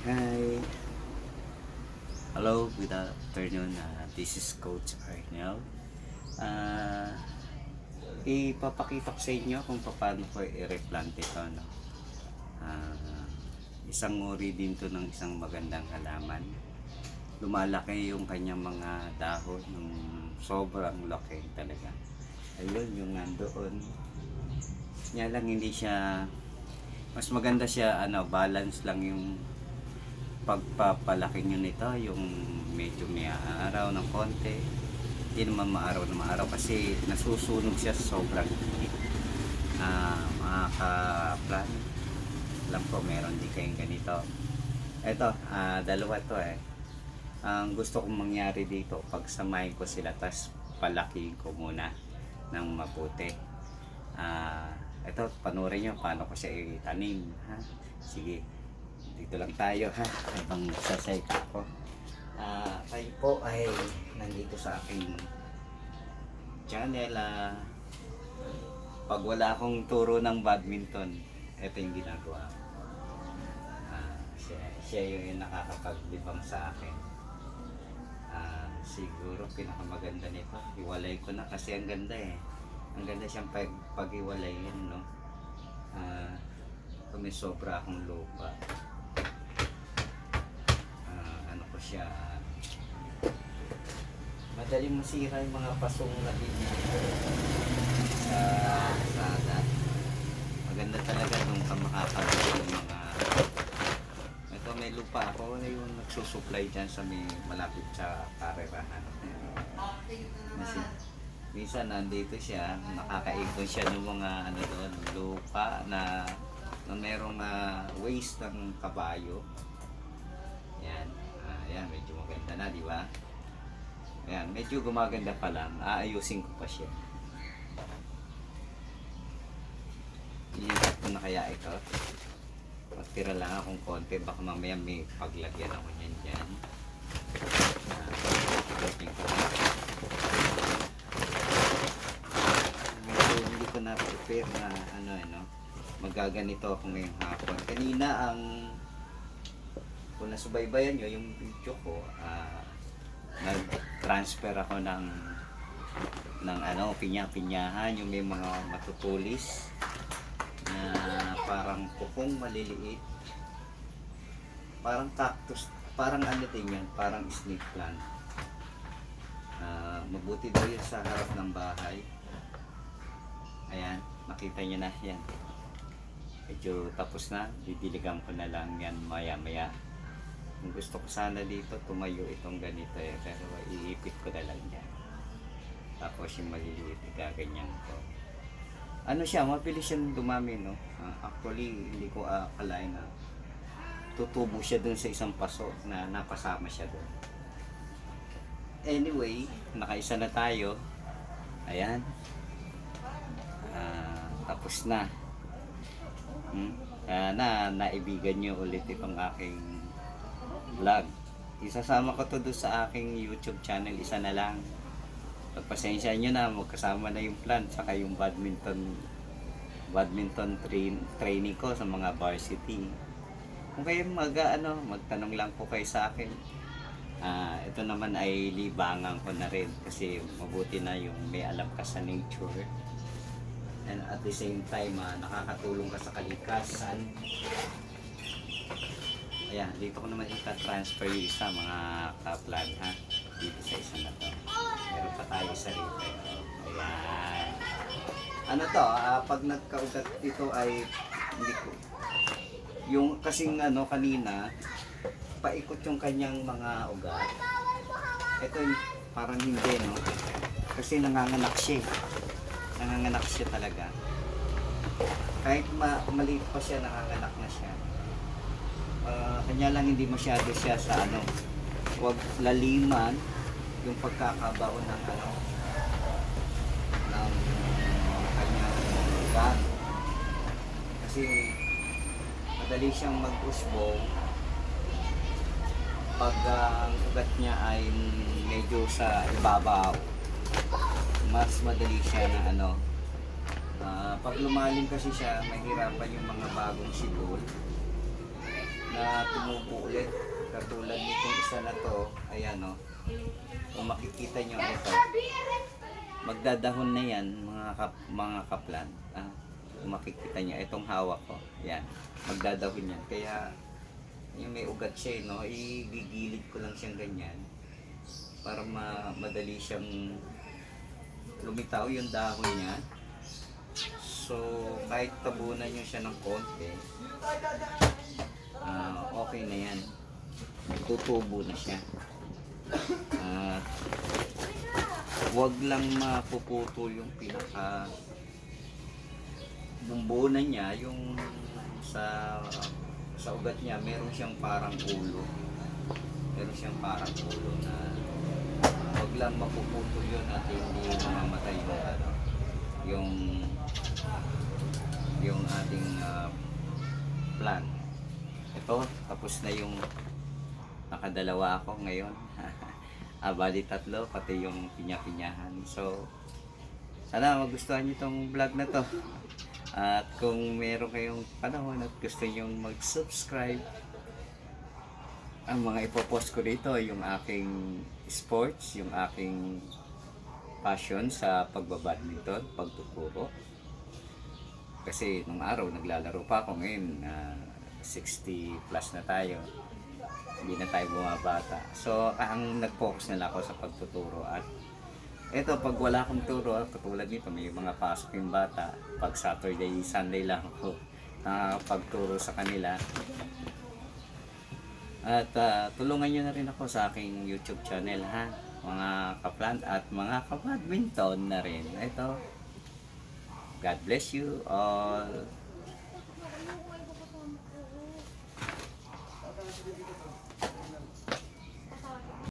Hi. Hello, good afternoon. This is Coach Arnel. Uh, Ipapakita ko sa inyo kung paano ko i-replant ito. No? Isang uri din to ng isang magandang halaman. Lumalaki yung kanyang mga dahon ng sobrang laki talaga. Ayun, yung nandoon. Niya lang hindi siya, mas maganda siya, balance lang yung pagpapalaki nyo nito, yung medyo may araw ng konti, hindi naman maaraw na maaraw kasi nasusunog siya sa sobrang init. Mga ka-plan, alam ko meron din kayong ganito. Ito, dalawa to ang gusto kong mangyari dito, pagsamahin ko sila tas palakihin ko muna ng mabuti. Ito, panurin nyo paano ko siya itanim, ha? Sige, dito lang tayo, ha, habang nagsasay ako. Kayo po ay nandito sa aking channel. Pag wala akong turo ng badminton, ito yung ginagawa ko. Siya yung nakakapaglibang sa akin. Siguro pinakamaganda nito, iwalay ko na kasi ang ganda ang ganda siyang pag-iwalayin, no? Kung may sobra akong lupa, siya, madaling masira yung mga pasong na sa kalsada. Maganda talaga nung makakabili ng mga ito. May lupa ako na yung nagsusupply dyan sa may malapit sa karerahan. Minsan nandito siya, nakakaipon siya ng mga doon, lupa na merong waste ng kabayo. Yan. Ayan, medyo maganda na, di ba? Ayan, medyo gumaganda pa lang. Aayusin ko pa siya. Iingat ko na kaya ito. Magtira lang akong konti. Baka mamaya may paglagyan ako niyan dyan. Medyo hindi ko na-prepare na magaganito ako ngayong hapon. Kanina kung nasubaybayan nyo yung video ko, nag-transfer ako ng pinya-pinyahan, yung may mga matutulis na parang kukong maliliit, parang cactus, parang din yan, parang snake plant. Mabuti daw yun sa harap ng bahay. Ayan, makita nyo na yan, medyo tapos na, didiligan ko na lang yan maya-maya. Gusto ko sana dito tumayo itong ganito pero iipit ko na lang yan. Tapos yung maliliit, gaganyan ko. Siya, mabilis siyang dumami, no? Actually, hindi ko akalain na tutubo siya dun sa isang paso na napasama siya dun. Anyway, nakaisa na tayo. Ayan. Tapos na. Naibigan nyo ulit itong aking vlog. Isasama ko to doon sa aking YouTube channel, isa na lang. Pagpasensya nyo na, magkasama na yung plant saka yung badminton training ko sa mga varsity. Kung kayo magtanong lang po kayo sa akin. Ito naman ay libangan ko na rin kasi mabuti na yung may alam ka sa nature, and at the same time nakakatulong ka sa kalikasan. Ayan, dito ko naman ita-transfer yung isa, mga kaplan, ha? Dito sa isa na to. Meron pa tayo isa rito. Ayan. Pag nagkaugat dito ay hindi ko. Yung kasing kanina, paikot yung kanyang mga ugat. Ito parang hindi, no? Kasi nanganganak siya. Nanganganak siya talaga. Kahit maliit pa siya, nanganganak na siya. Kanya lang hindi masyado siya sa huwag laliman yung pagkakabaon ng kanyang ugat, kasi madali siyang mag-usbong pag ang ugat niya ay medyo sa ibabaw. Mas madali siya na pag lumalim kasi siya, mahirapan yung mga bagong sibol na na tumubo ulit. Katulad nitong isa na to, ayan o. Kung makikita nyo ito, magdadahon na yan mga kaplan. Kung makikita nyo, itong hawak ko, yan, magdadahon yan. Kaya yung may ugat siya, no, igigilid ko lang siyang ganyan para madali siyang lumitaw yung dahon niya. So, kahit tabunan nyo siya ng konti, okay na yan. Tutubo na siya. Huwag lang mapuputo yung pinaka bumbunan niya, yung sa ugat niya, meron siyang parang ulo. Meron siyang parang ulo na huwag lang mapuputol yun at hindi mamamatay yung ating plant. Ito, tapos na yung nakadalawa ako ngayon. Bali tatlo, pati yung pinya-pinyahan. So, sana magustuhan nyo itong vlog na to. At kung meron kayong panahon at gusto nyo mag-subscribe, ang mga ipopost ko dito yung aking sports, yung aking passion sa pagbabadminton, pagtuturo. Kasi nung araw naglalaro pa ako, ngayon 60 plus na tayo, hindi na tayo bumabata. So ang nag-focus na lang ako sa pagtuturo. At eto, pag wala akong turo, katulad nito, may mga pasok yung bata, pag Saturday, Sunday lang ako pagturo sa kanila. At tulungan nyo na rin ako sa aking YouTube channel, ha, mga kaplant at mga kabadminton na rin. Ito, God bless you all.